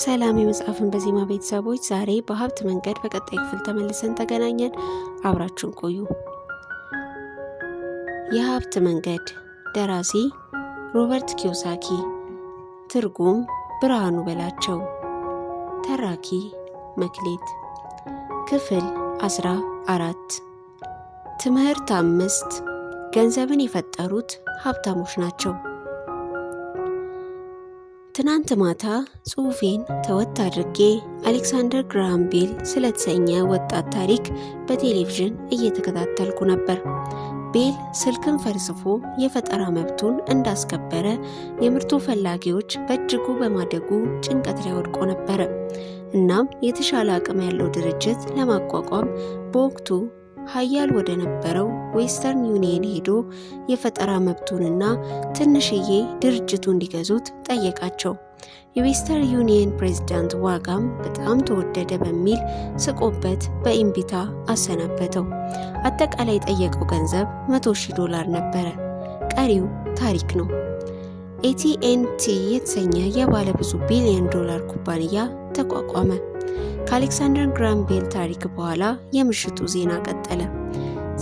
ሰላም የመጽሐፍን በዜማ ቤተሰቦች ዛሬ በሀብት መንገድ በቀጣይ ክፍል ተመልሰን ተገናኘን። አብራችሁን ቆዩ። የሀብት መንገድ ደራሲ ሮበርት ኪዮሳኪ፣ ትርጉም ብርሃኑ በላቸው፣ ተራኪ መክሌት። ክፍል 14። ትምህርት 5 ገንዘብን የፈጠሩት ሀብታሞች ናቸው። ትናንት ማታ ጽሑፌን ተወት አድርጌ አሌክሳንደር ግራሃም ቤል ስለተሰኘ ወጣት ታሪክ በቴሌቪዥን እየተከታተልኩ ነበር። ቤል ስልክን ፈልስፎ የፈጠራ መብቱን እንዳስከበረ የምርቱ ፈላጊዎች በእጅጉ በማደጉ ጭንቀት ላይ ወድቆ ነበረ። እናም የተሻለ አቅም ያለው ድርጅት ለማቋቋም በወቅቱ ሀያል ወደ ነበረው ዌስተርን ዩኒየን ሄዶ የፈጠራ መብቱንና ትንሽዬ ድርጅቱ እንዲገዙት ጠየቃቸው። የዌስተርን ዩኒየን ፕሬዝዳንት ዋጋም በጣም ተወደደ በሚል ስቆበት በኢምቢታ አሰናበተው። አጠቃላይ የጠየቀው ገንዘብ $100,000 ነበረ። ቀሪው ታሪክ ነው። AT&T የተሰኘ የባለ ብዙ ቢሊዮን ዶላር ኩባንያ ተቋቋመ። ከአሌክሳንደር ግራሃም ቤል ታሪክ በኋላ የምሽቱ ዜና ቀጠለ።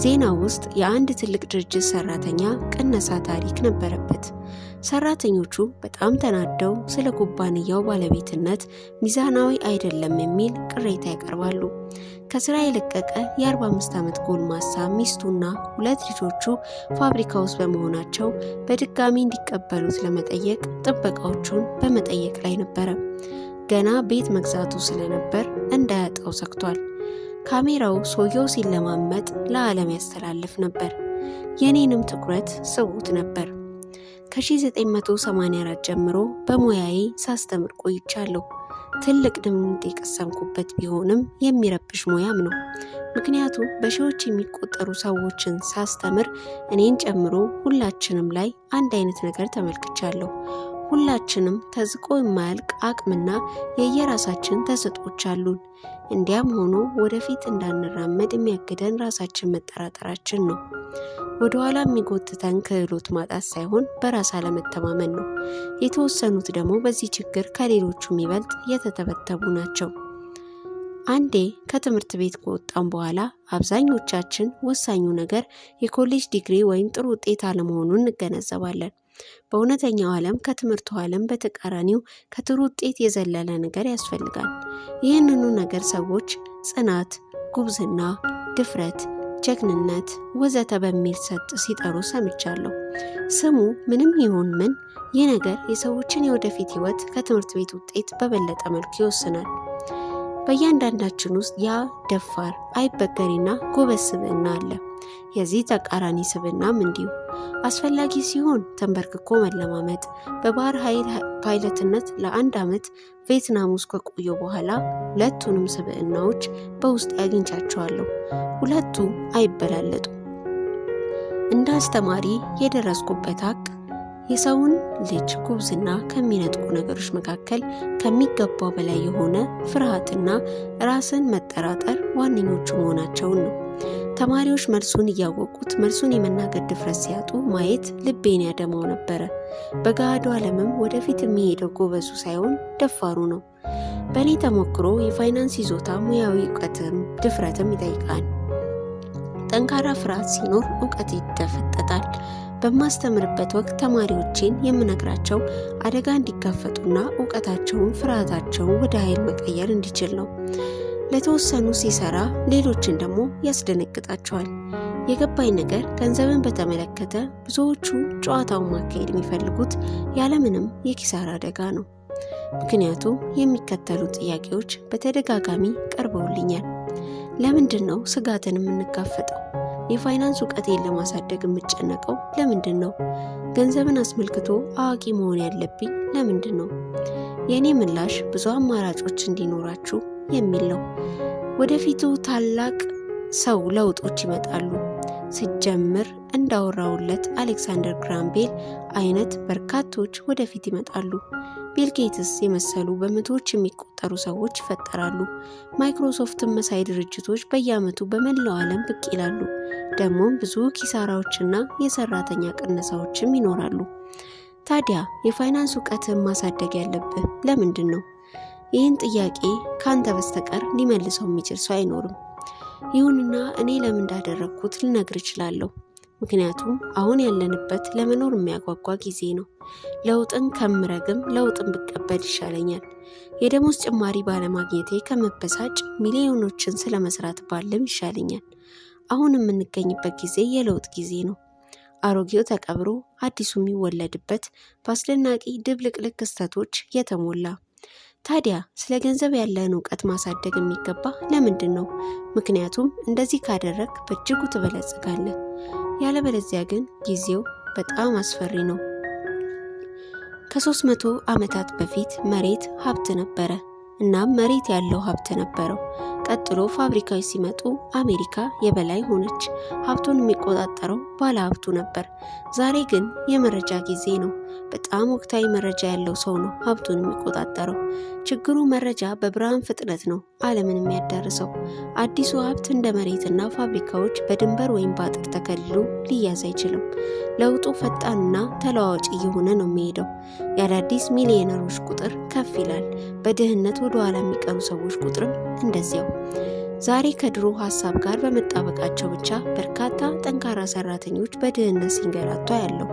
ዜናው ውስጥ የአንድ ትልቅ ድርጅት ሰራተኛ ቅነሳ ታሪክ ነበረበት። ሰራተኞቹ በጣም ተናደው ስለ ኩባንያው ባለቤትነት ሚዛናዊ አይደለም የሚል ቅሬታ ያቀርባሉ። ከስራ የለቀቀ የ45 ዓመት ጎልማሳ ሚስቱና 2 ልጆቹ ፋብሪካ ውስጥ በመሆናቸው በድጋሚ እንዲቀበሉት ለመጠየቅ ጥበቃዎቹን በመጠየቅ ላይ ነበረ። ገና ቤት መግዛቱ ስለነበር እንዳያጣው ሰግቷል። ካሜራው ሰውየው ሲለማመጥ ለዓለም ያስተላልፍ ነበር። የኔንም ትኩረት ስቦት ነበር። ከ1984 ጀምሮ በሙያዬ ሳስተምር ቆይቻለሁ። ትልቅ ልምድ የቀሰምኩበት ቢሆንም የሚረብሽ ሙያም ነው። ምክንያቱም በሺዎች የሚቆጠሩ ሰዎችን ሳስተምር እኔን ጨምሮ ሁላችንም ላይ አንድ አይነት ነገር ተመልክቻለሁ። ሁላችንም ተዝቆ የማያልቅ አቅምና የየራሳችን ተሰጥኦች አሉን። እንዲያም ሆኖ ወደፊት እንዳንራመድ የሚያግደን ራሳችን መጠራጠራችን ነው። ወደኋላ የሚጎትተን ክህሎት ማጣት ሳይሆን በራስ አለመተማመን ነው። የተወሰኑት ደግሞ በዚህ ችግር ከሌሎቹ የሚበልጥ የተተበተቡ ናቸው። አንዴ ከትምህርት ቤት ከወጣን በኋላ አብዛኞቻችን ወሳኙ ነገር የኮሌጅ ዲግሪ ወይም ጥሩ ውጤት አለመሆኑን እንገነዘባለን። በእውነተኛው ዓለም ከትምህርቱ ዓለም በተቃራኒው ከጥሩ ውጤት የዘለለ ነገር ያስፈልጋል። ይህንኑ ነገር ሰዎች ጽናት፣ ጉብዝና፣ ድፍረት፣ ጀግንነት ወዘተ በሚል ሲጠሩ ሰምቻለሁ። ስሙ ምንም ይሁን ምን ይህ ነገር የሰዎችን የወደፊት ህይወት ከትምህርት ቤት ውጤት በበለጠ መልኩ ይወስናል። በእያንዳንዳችን ውስጥ ያ ደፋር፣ አይበገሪና ጎበዝ ስብዕና አለ። የዚህ ተቃራኒ ስብዕናም እንዲሁ አስፈላጊ ሲሆን ተንበርክኮ መለማመጥ። በባህር ኃይል ፓይለትነት ለ1 ዓመት ቪየትናም ውስጥ ከቆየሁ በኋላ ሁለቱንም ስብዕናዎች በውስጥ አግኝቻቸዋለሁ። ሁለቱ አይበላለጡም። እንደ አስተማሪ የደረስኩበት ሀቅ የሰውን ልጅ ጉብዝና ከሚነጥቁ ነገሮች መካከል ከሚገባው በላይ የሆነ ፍርሃትና ራስን መጠራጠር ዋነኞቹ መሆናቸውን ነው። ተማሪዎች መልሱን እያወቁት መልሱን የመናገር ድፍረት ሲያጡ ማየት ልቤን ያደማው ነበረ። በገሃዱ ዓለምም ወደፊት የሚሄደው ጎበዙ ሳይሆን ደፋሩ ነው። በእኔ ተሞክሮ የፋይናንስ ይዞታ ሙያዊ እውቀትም ድፍረትም ይጠይቃል። ጠንካራ ፍርሃት ሲኖር እውቀት ይደፈጠጣል። በማስተምርበት ወቅት ተማሪዎቼን የምነግራቸው አደጋ እንዲጋፈጡና እውቀታቸውን ፍርሃታቸውን ወደ ኃይል መቀየር እንዲችል ነው። ለተወሰኑ ሲሰራ ሌሎችን ደግሞ ያስደነግጣቸዋል። የገባኝ ነገር ገንዘብን በተመለከተ ብዙዎቹ ጨዋታውን ማካሄድ የሚፈልጉት ያለምንም የኪሳራ አደጋ ነው። ምክንያቱም የሚከተሉት ጥያቄዎች በተደጋጋሚ ቀርበውልኛል። ለምንድን ነው ስጋትን የምንጋፈጠው? የፋይናንስ እውቀቴን ለማሳደግ የምጨነቀው ለምንድን ነው? ገንዘብን አስመልክቶ አዋቂ መሆን ያለብኝ ለምንድን ነው? የእኔ ምላሽ ብዙ አማራጮች እንዲኖራችሁ የሚል ነው። ወደፊቱ ታላቅ ሰው ለውጦች ይመጣሉ። ሲጀምር እንዳወራውለት አሌክሳንደር ግራሃም ቤል አይነት በርካቶች ወደፊት ይመጣሉ። ቢል ጌትስ የመሰሉ በመቶዎች የሚቆጠሩ ሰዎች ይፈጠራሉ። ማይክሮሶፍትን መሳይ ድርጅቶች በየዓመቱ በመላው ዓለም ብቅ ይላሉ። ደግሞም ብዙ ኪሳራዎችና የሰራተኛ ቅነሳዎችም ይኖራሉ። ታዲያ የፋይናንስ እውቀትን ማሳደግ ያለብህ ለምንድን ነው? ይህን ጥያቄ ካንተ በስተቀር ሊመልሰው የሚችል ሰው አይኖርም። ይሁንና እኔ ለምን እንዳደረኩት ልነግር እችላለሁ። ምክንያቱም አሁን ያለንበት ለመኖር የሚያጓጓ ጊዜ ነው። ለውጥን ከምረግም ለውጥን ብቀበል ይሻለኛል። የደሞዝ ጭማሪ ባለማግኘቴ ከመበሳጭ ሚሊዮኖችን ስለመስራት ባለም ይሻለኛል። አሁን የምንገኝበት ጊዜ የለውጥ ጊዜ ነው። አሮጌው ተቀብሮ አዲሱ የሚወለድበት በአስደናቂ ድብልቅልቅ ክስተቶች የተሞላ። ታዲያ ስለ ገንዘብ ያለን ዕውቀት ማሳደግ የሚገባ ለምንድን ነው? ምክንያቱም እንደዚህ ካደረግ በእጅጉ ትበለጽጋለህ። ያለበለዚያ ግን ጊዜው በጣም አስፈሪ ነው። ከ300 ዓመታት በፊት መሬት ሀብት ነበረ። እናም መሬት ያለው ሀብት ነበረው። ቀጥሎ ፋብሪካዎች ሲመጡ አሜሪካ የበላይ ሆነች። ሀብቱን የሚቆጣጠረው ባለ ሀብቱ ነበር። ዛሬ ግን የመረጃ ጊዜ ነው። በጣም ወቅታዊ መረጃ ያለው ሰው ነው ሀብቱን የሚቆጣጠረው። ችግሩ መረጃ በብርሃን ፍጥነት ነው ዓለምን የሚያዳርሰው። አዲሱ ሀብት እንደ መሬትና ፋብሪካዎች በድንበር ወይም በአጥር ተከልሎ ሊያዝ አይችልም። ለውጡ ፈጣንና ተለዋዋጭ እየሆነ ነው የሚሄደው። የአዳዲስ ሚሊዮነሮች ቁጥር ከፍ ይላል። በድህነት ወደ ኋላ የሚቀሩ ሰዎች ቁጥርም እንደዚያው። ዛሬ ከድሮ ሀሳብ ጋር በመጣበቃቸው ብቻ በርካታ ጠንካራ ሰራተኞች በድህነት ሲንገላቱ ያለው።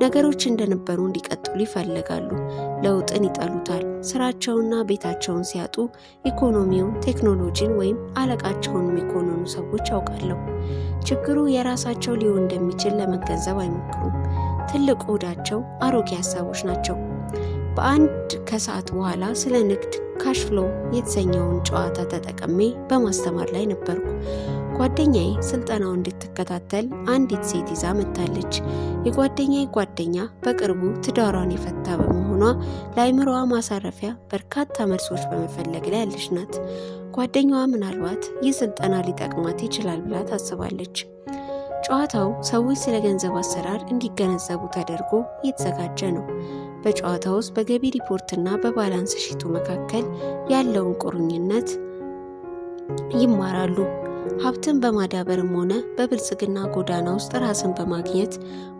ነገሮች እንደነበሩ እንዲቀጥሉ ይፈልጋሉ። ለውጥን ይጠሉታል። ስራቸውና ቤታቸውን ሲያጡ ኢኮኖሚውን፣ ቴክኖሎጂን ወይም አለቃቸውን የሚኮንኑ ሰዎች ያውቃለሁ። ችግሩ የራሳቸው ሊሆን እንደሚችል ለመገንዘብ አይሞክሩም። ትልቁ ዕዳቸው አሮጌ ሀሳቦች ናቸው። በአንድ ከሰዓት በኋላ ስለ ንግድ ካሽፍሎ የተሰኘውን ጨዋታ ተጠቅሜ በማስተማር ላይ ነበርኩ። ጓደኛዬ ስልጠናውን እንድትከታተል አንዲት ሴት ይዛ መጥታለች። የጓደኛዬ ጓደኛ በቅርቡ ትዳሯን የፈታ በመሆኗ ለአይምሮዋ ማሳረፊያ በርካታ መልሶች በመፈለግ ላይ ያለች ናት። ጓደኛዋ ምናልባት ይህ ስልጠና ሊጠቅማት ይችላል ብላ ታስባለች። ጨዋታው ሰዎች ስለ ገንዘብ አሰራር እንዲገነዘቡ ተደርጎ የተዘጋጀ ነው። በጨዋታው ውስጥ በገቢ ሪፖርትና በባላንስ ሺቱ መካከል ያለውን ቁርኝነት ይማራሉ። ሀብትን በማዳበርም ሆነ በብልጽግና ጎዳና ውስጥ ራስን በማግኘት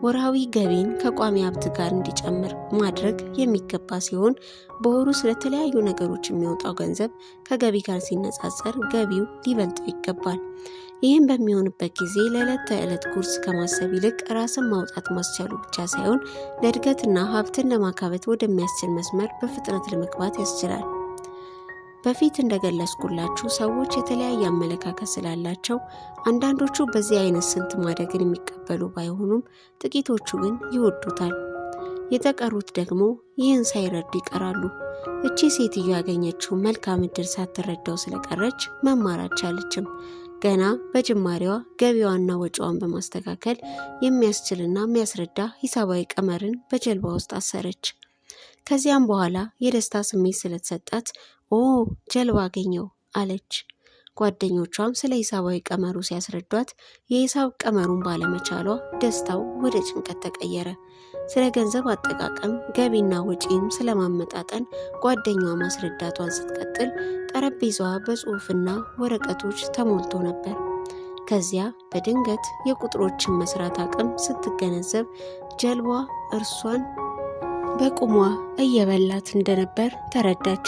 ወርሃዊ ገቢን ከቋሚ ሀብት ጋር እንዲጨምር ማድረግ የሚገባ ሲሆን በወሩ ስለተለያዩ ነገሮች የሚወጣው ገንዘብ ከገቢ ጋር ሲነጻጸር ገቢው ሊበልጠው ይገባል። ይህም በሚሆንበት ጊዜ ለዕለት ተዕለት ጉርስ ከማሰብ ይልቅ ራስን ማውጣት ማስቻሉ ብቻ ሳይሆን ለእድገትና ሀብትን ለማካበት ወደሚያስችል መስመር በፍጥነት ለመግባት ያስችላል። በፊት እንደገለጽኩላችሁ ሰዎች የተለያየ አመለካከት ስላላቸው አንዳንዶቹ በዚህ አይነት ስልት ማደግን የሚቀበሉ ባይሆኑም ጥቂቶቹ ግን ይወዱታል። የተቀሩት ደግሞ ይህን ሳይረዱ ይቀራሉ። እቺ ሴትዮ ያገኘችው መልካም ዕድል ሳትረዳው ስለቀረች መማር አልቻለችም። ገና በጅማሬዋ ገቢዋና ወጪዋን በማስተካከል የሚያስችልና የሚያስረዳ ሂሳባዊ ቀመርን በጀልባ ውስጥ አሰረች። ከዚያም በኋላ የደስታ ስሜት ስለተሰጣት ጀልባ አገኘው አለች። ጓደኞቿም ስለ ሂሳባዊ ቀመሩ ሲያስረዷት የሂሳብ ቀመሩን ባለመቻሏ ደስታው ወደ ጭንቀት ተቀየረ። ስለ ገንዘብ አጠቃቀም ገቢና ወጪም ስለማመጣጠን ጓደኛዋ ማስረዳቷን ስትቀጥል ጠረጴዛዋ በጽሑፍና ወረቀቶች ተሞልቶ ነበር። ከዚያ በድንገት የቁጥሮችን መስራት አቅም ስትገነዘብ ጀልባዋ እርሷን በቁሟ እየበላት እንደነበር ተረዳች።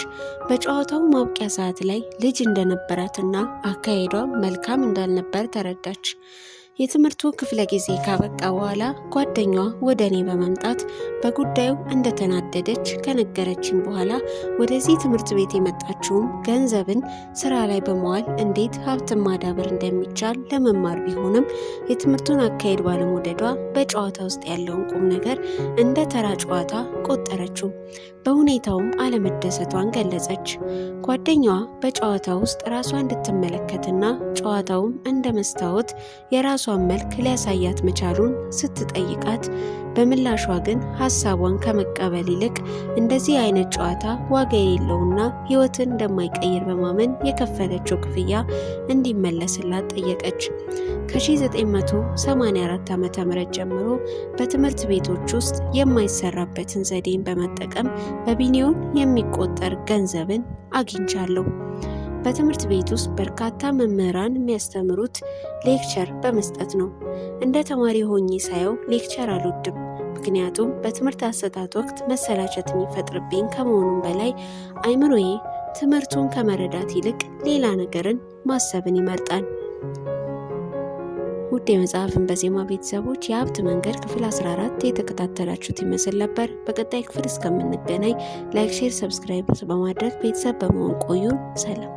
በጨዋታው ማብቂያ ሰዓት ላይ ልጅ እንደነበራትና አካሄዷ መልካም እንዳልነበር ተረዳች። የትምህርቱ ክፍለ ጊዜ ካበቃ በኋላ ጓደኛዋ ወደ እኔ በመምጣት በጉዳዩ እንደተናደደች ከነገረችኝ በኋላ ወደዚህ ትምህርት ቤት የመጣችውም ገንዘብን ስራ ላይ በመዋል እንዴት ሀብትን ማዳበር እንደሚቻል ለመማር ቢሆንም የትምህርቱን አካሄድ ባለመውደዷ በጨዋታ ውስጥ ያለውን ቁም ነገር እንደ ተራ ጨዋታ ቆጠረችው። በሁኔታውም አለመደሰቷን ገለጸች። ጓደኛዋ በጨዋታ ውስጥ ራሷን እንድትመለከትና ጨዋታውም እንደ መስታወት የራሷን መልክ ሊያሳያት መቻሉን ስትጠይቃት በምላሿ ግን ሀሳቧን ከመቀበል ይልቅ እንደዚህ አይነት ጨዋታ ዋጋ የሌለውና ሕይወትን እንደማይቀይር በማመን የከፈለችው ክፍያ እንዲመለስላት ጠየቀች። ከ1984 ዓ.ም ጀምሮ በትምህርት ቤቶች ውስጥ የማይሰራበትን ዘዴን በመጠቀም በቢሊዮን የሚቆጠር ገንዘብን አግኝቻለሁ። በትምህርት ቤት ውስጥ በርካታ መምህራን የሚያስተምሩት ሌክቸር በመስጠት ነው። እንደ ተማሪ ሆኜ ሳየው ሌክቸር አልወድም። ምክንያቱም በትምህርት አሰጣጥ ወቅት መሰላቸት የሚፈጥርብኝ ከመሆኑም በላይ አይምሮዬ ትምህርቱን ከመረዳት ይልቅ ሌላ ነገርን ማሰብን ይመርጣል። ውድ የመጽሐፍን በዜማ ቤተሰቦች የሀብት መንገድ ክፍል 14 የተከታተላችሁት ይመስል ነበር። በቀጣይ ክፍል እስከምንገናኝ ላይክ፣ ሼር፣ ሰብስክራይብ በማድረግ ቤተሰብ በመሆን ቆዩን። ሰላም።